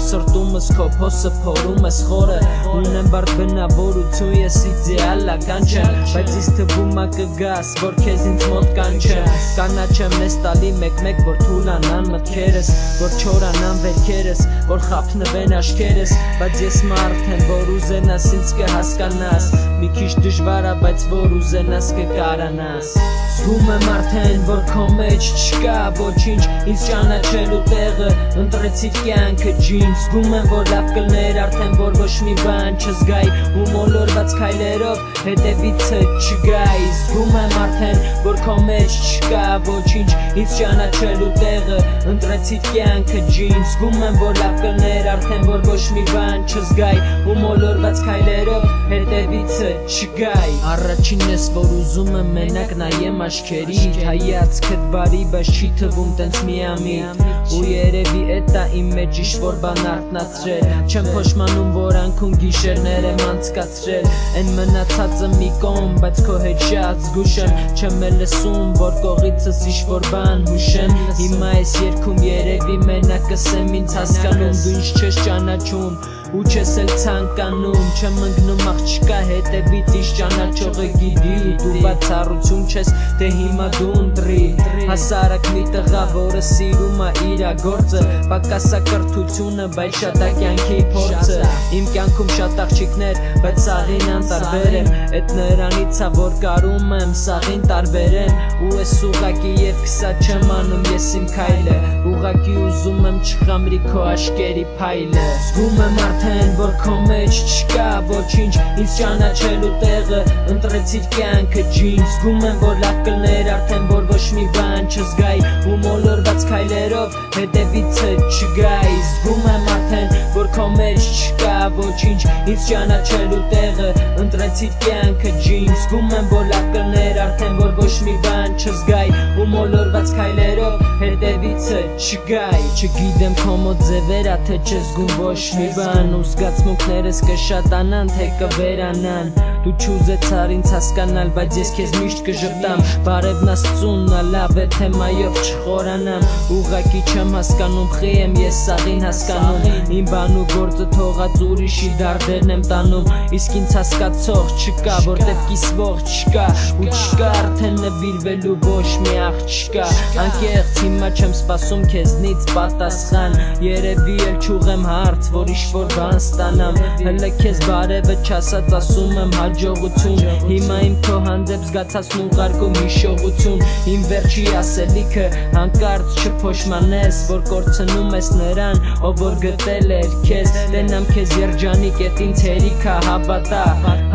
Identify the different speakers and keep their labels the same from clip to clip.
Speaker 1: սրտումս քո փոսը փորում ես խորը Ունեմ բարդ բնավորություն ես իդեալական չեմ Բայց ինձ թվում ա կգաս որ քեզ ինձ մոտ կանչեմ Կանաչեմ ես տալի մեկ-մեկ որ թուլանան մտքերս Որ չորանան վերքերս որ խափնվեն աչքերս Բայց ես մարդ եմ որ ուզենաս ինձ կհասկանաս Մի քիչ դժվար ա բայց որ ուզենաս կկարանաս Զգում եմ արդեն որ քո մեջ չկա ոչինչ Ինձ ճանաչելու տեղը ընտրեցիր կյանքը ջին Զգում եմ որ լավ կլներ արդեն որ ոչ մի բան չզգայի Ու մոլորված քայլերով հետևիցը չգայի Զգում եմ արդեն որ քո մեջ չկա ոչինչ Ինձ ճանաչելու տեղը ընտրեցիր կյանքը ջին Զգում եմ որ լավ կլներ արդեն որ ոչ մի բան չզգայի Ու մոլորված քայլերով հետևիցը չգայի Առաջին ես որ ուզում եմ մենակ նայեմ աչքերիդ Հայացքդ բարի բայց չի թվում տենց միամիտ Ու երևի էդ ա իմ մեջ ինչ-որ բան արթնացրել Չեմ փոշմանում որ անքուն գիշերներ եմ անցկացրել Են մնացածը մի կողմ բայց քո հետ շատ զգուշ եմ Չեմ էլ լսում որ կողիցս ինչ-որ բան հուշեմ Հիմա ես երգում երևի մենակ կսեմ ինձ հասկանում Դու ինձ չես ճանաչում ու չես էլ ցանկանում Չեմ ընկնում աղջկա հետևից ինչ ճանաչողը գիտի Դու բացառություն չես թե հիմա դու ընտրի Հասարակ մի տղա որը սիրում ա իրա գործը Պակասա կրթությունը բայց շատ ա կյանքի փորձը Իմ կյանքում շատ աղջիկներ բայց սաղին անտարբեր եմ Էդ նրանից ա որ կարում եմ սաղին տարբերեմ Ու ես ուղակի երկսա չեմ անում ես իմ քայլը Ուղակի ուզում եմ չխամրի քո աշկերի փայլը Զգում եմ արդեն որ քո մեջ չկա ոչինչ Ինձ ճանաչելու տեղը ընտրեցիր կյանքը ջին Զգում եմ որ լավ կլներ արդեն որ ոչ մի բան չզգայի Ու մոլորված քայլերով հետևիցը չգայի Զգում եմ արդեն որ քո մեջ չկա ոչինչ Ինձ ճանաչելու տեղը ընտրեցիր կյանքը ջին Զգում եմ որ լավ կլներ արդեն որ ոչ մի բան չզգայի Ու մոլորված քայլերով հետևիցը չգայի Չգիտեմ քո մոտ ձևերա թե չես զգում ոչ մի բան Ու զգացմունքներս կշատանան թե կվերանան Դու չուզեցար ինձ հասկանալ բայց ես քեզ միշտ կժպտամ Բարևն Աստծուն ա լավ է թեմայով չխորանամ Ուղակի չեմ հասկանում խի եմ ես սաղին հասկանում Իմ բան ու գործը թողած ուրիշի դարդերն եմ տանում Իսկ ինձ հասկացող չկա որտև կիսվող չկա Ու չկա արդեն նվիրվելու ոչ մի աղջկա Անկեղծ հիմա չեմ սպասում քեզնից պատասխան Երևի էլ չուղեմ հարց որ ինչ-որ բան ստանամ Հլը քեզ բարևը չասած ասում եմ հաջողություն Հիմա իմ քո հանդեպ զգացածն ուղարկում հիշողություն Իմ վերջի ասելիքը հանկարծ չփոշմանես Որ կորցնում ես նրան ով որ գտել էր քեզ Տենամ քեզ երջանիկ էդ ինձ հերիքա հավատա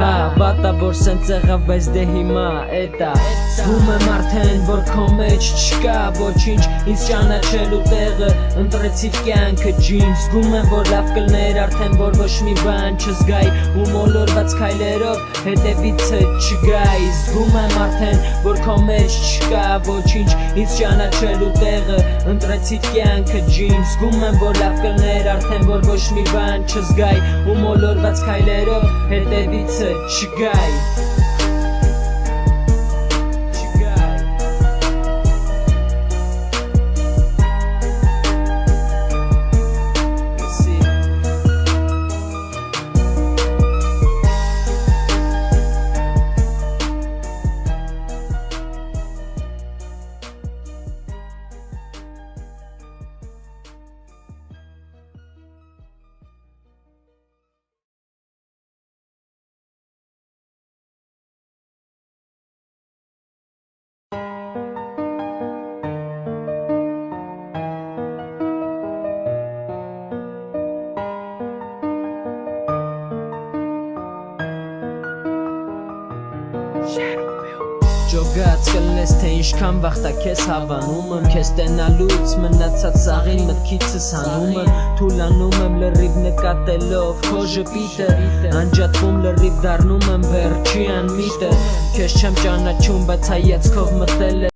Speaker 1: Հավատա որ սենց եղավ բայց դե հիմա էտա Զգում եմ արդեն որ քո մեջ չկա ոչինչ Ինձ ճանաչելու տեղը ընտրեցիր կյանքը ջին Զգում եմ որ լավ կլներ արդեն որ ոչ մի բան չզգայի Ու մոլորված քայլերով հետևիցը չգայի Զգում եմ արդեն որ քո մեջ չկա ոչինչ Ինձ ճանաչելու տեղը ընտրեցիր կյանքը ջին Զգում եմ որ լավ կլներ արդեն որ ոչ մի բան չզգայի Ու մոլորված քայլերով հետևիցը չգայի Ջոգած կլնես թե ինչքան վաղտա քեզ հավանում եմ Քեզ տենալուց մնացած սաղին մտքիցս հանում եմ Թուլանում եմ լրիվ նկատելով քո ժպիտը Անջատվում լրիվ դառնում եմ վերջի անմիտը Քեզ չեմ ճանաչում բայց հայացքով մտել